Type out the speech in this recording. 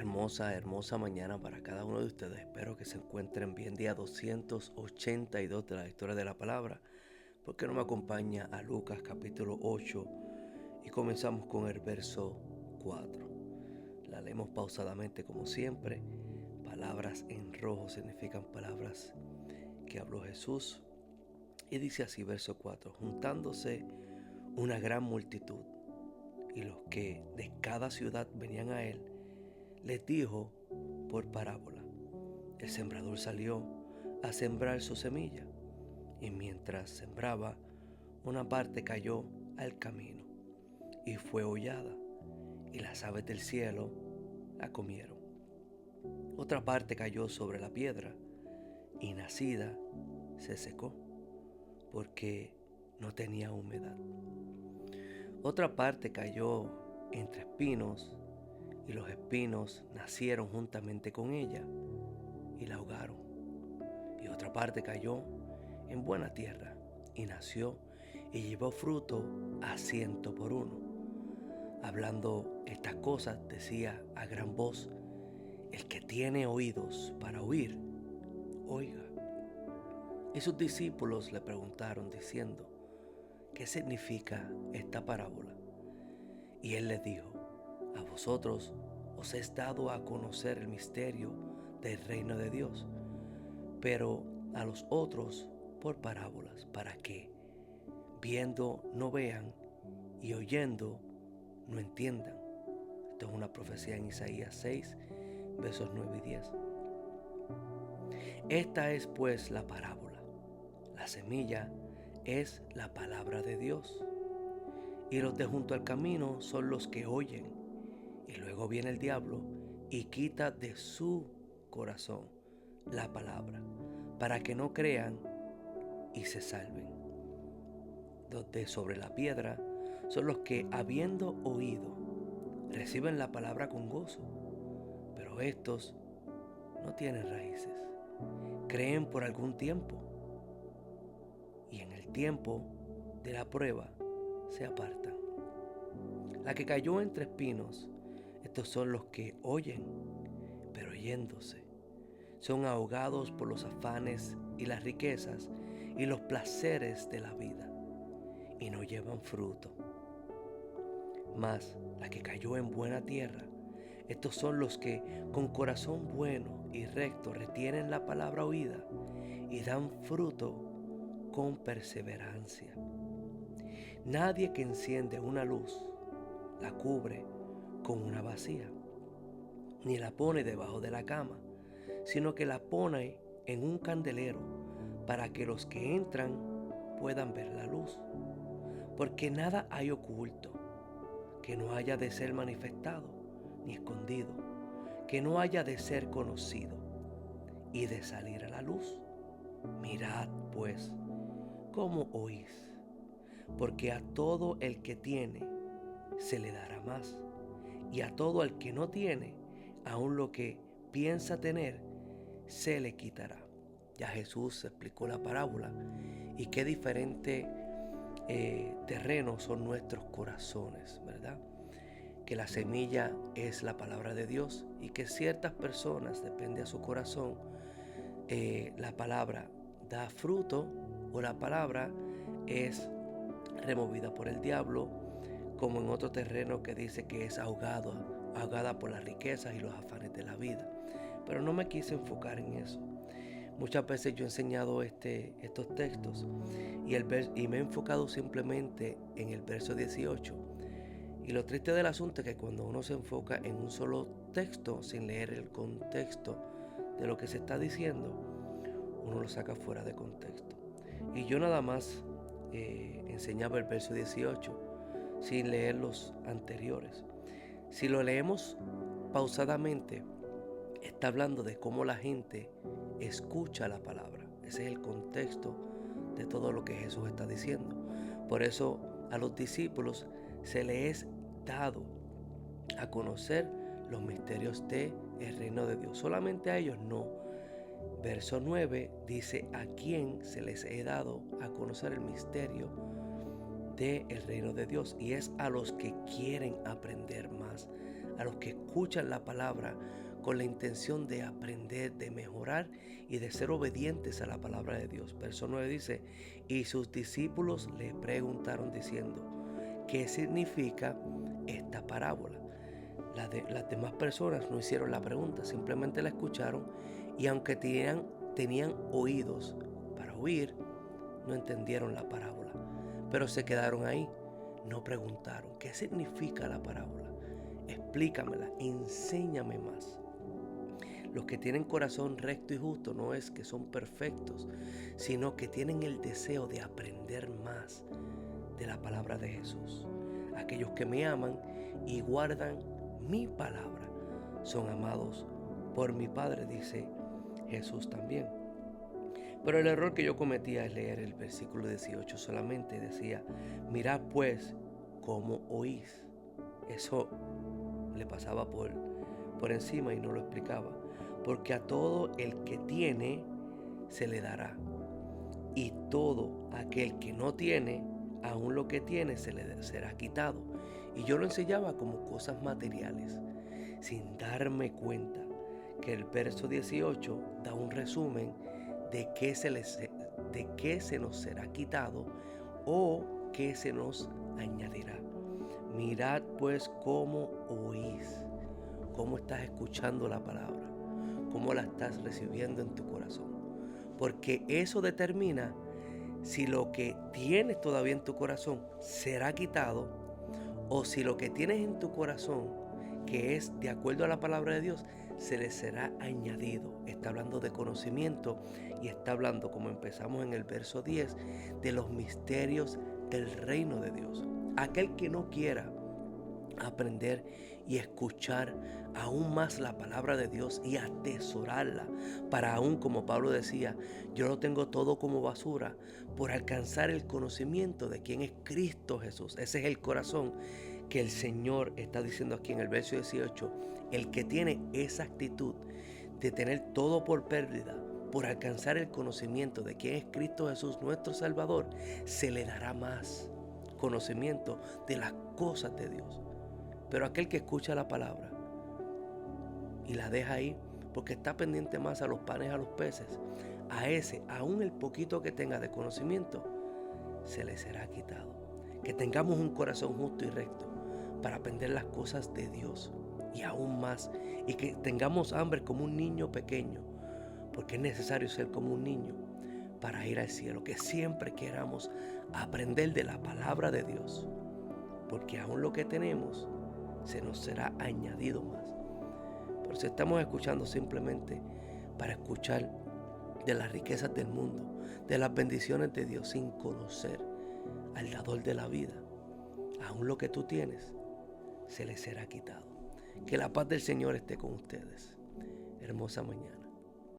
Hermosa mañana para cada uno de ustedes. Espero que se encuentren bien. Día 282 de la historia de la palabra. ¿Por qué no me acompaña a Lucas capítulo 8? Y comenzamos con el verso 4. La leemos pausadamente como siempre. Palabras en rojo significan palabras que habló Jesús. Y dice así, verso 4. Juntándose una gran multitud y los que de cada ciudad venían a él, les dijo por parábola: el sembrador salió a sembrar su semilla, y mientras sembraba, una parte cayó al camino y fue hollada, y las aves del cielo la comieron. Otra parte cayó sobre la piedra, y nacida se secó, porque no tenía humedad. Otra parte cayó entre espinos, y los espinos nacieron juntamente con ella y la ahogaron. Y otra parte cayó en buena tierra y nació y llevó fruto a 100 por 1. Hablando estas cosas decía a gran voz: el que tiene oídos para oír, oiga. Y sus discípulos le preguntaron diciendo: ¿qué significa esta parábola? Y él les dijo: a vosotros os es dado a conocer el misterio del reino de Dios, pero a los otros por parábolas, para que, viendo no vean, y oyendo no entiendan. Esto es una profecía en Isaías 6, versos 9 y 10. Esta es pues la parábola. La semilla es la palabra de Dios, y los de junto al camino son los que oyen. Y luego viene el diablo y quita de su corazón la palabra, para que no crean y se salven. Los de sobre la piedra son los que, habiendo oído, reciben la palabra con gozo, pero estos no tienen raíces. Creen por algún tiempo, y en el tiempo de la prueba se apartan. La que cayó entre espinos, estos son los que oyen, pero yéndose, son ahogados por los afanes y las riquezas y los placeres de la vida, y no llevan fruto. Mas la que cayó en buena tierra, estos son los que con corazón bueno y recto retienen la palabra oída y dan fruto con perseverancia. Nadie que enciende una luz la cubre con una vacía, ni la pone debajo de la cama, sino que la pone en un candelero, para que los que entran puedan ver la luz. Porque nada hay oculto que no haya de ser manifestado, ni escondido que no haya de ser conocido y de salir a la luz. Mirad pues cómo oís, porque a todo el que tiene se le dará más, y a todo el que no tiene, aun lo que piensa tener, se le quitará. Ya Jesús explicó la parábola, y qué diferente terreno son nuestros corazones, ¿verdad? Que la semilla es la palabra de Dios, y que ciertas personas, depende a su corazón, la palabra da fruto, o la palabra es removida por el diablo, como en otro terreno que dice que es ahogada por las riquezas y los afanes de la vida. Pero no me quise enfocar en eso. Muchas veces yo he enseñado estos textos y me he enfocado simplemente en el verso 18. Y lo triste del asunto es que cuando uno se enfoca en un solo texto sin leer el contexto de lo que se está diciendo, uno lo saca fuera de contexto. Y yo nada más enseñaba el verso 18 sin leer los anteriores. Si lo leemos pausadamente, está hablando de cómo la gente escucha la palabra. Ese es el contexto de todo lo que Jesús está diciendo. Por eso a los discípulos se les es dado a conocer los misterios del reino de Dios. Solamente a ellos no. Verso 9 dice: a quien se les he dado a conocer el misterio del reino de Dios. Y es a los que quieren aprender más, a los que escuchan la palabra con la intención de aprender, de mejorar y de ser obedientes a la palabra de Dios. Verso 9 dice, y sus discípulos le preguntaron diciendo, ¿qué significa esta parábola? Las demás personas no hicieron la pregunta, simplemente la escucharon y aunque tenían oídos para oír, no entendieron la parábola. Pero se quedaron ahí, no preguntaron, ¿qué significa la parábola? Explícamela, enséñame más. Los que tienen corazón recto y justo no es que son perfectos, sino que tienen el deseo de aprender más de la palabra de Jesús. Aquellos que me aman y guardan mi palabra son amados por mi Padre, dice Jesús también. Pero el error que yo cometía es leer el versículo 18 solamente. Decía, mirad pues cómo oís. Eso le pasaba por encima y no lo explicaba. Porque a todo el que tiene se le dará. Y todo aquel que no tiene, aún lo que tiene se le será quitado. Y yo lo enseñaba como cosas materiales, sin darme cuenta que el verso 18 da un resumen de qué se nos será quitado o qué se nos añadirá. Mirad pues cómo oís, cómo estás escuchando la palabra, cómo la estás recibiendo en tu corazón. Porque eso determina si lo que tienes todavía en tu corazón será quitado o si lo que tienes en tu corazón, que es de acuerdo a la palabra de Dios, se le será añadido. Está hablando de conocimiento y está hablando, como empezamos en el verso 10, de los misterios del reino de Dios. Aquel que no quiera aprender y escuchar aún más la palabra de Dios y atesorarla para aún, como Pablo decía, yo lo tengo todo como basura por alcanzar el conocimiento de quién es Cristo Jesús. Ese es el corazón que el Señor está diciendo aquí en el verso 18. El que tiene esa actitud de tener todo por pérdida por alcanzar el conocimiento de quién es Cristo Jesús, nuestro Salvador, se le dará más conocimiento de las cosas de Dios. Pero aquel que escucha la palabra y la deja ahí porque está pendiente más a los panes, a los peces, a ese, aún el poquito que tenga de conocimiento, se le será quitado. Que tengamos un corazón justo y recto para aprender las cosas de Dios y aún más, y que tengamos hambre como un niño pequeño, porque es necesario ser como un niño para ir al cielo. Que siempre queramos aprender de la palabra de Dios, porque aún lo que tenemos se nos será añadido más. Pero si estamos escuchando simplemente para escuchar de las riquezas del mundo, de las bendiciones de Dios, sin conocer al dador de la vida, aún lo que tú tienes se le será quitado. Que la paz del Señor esté con ustedes. Hermosa mañana.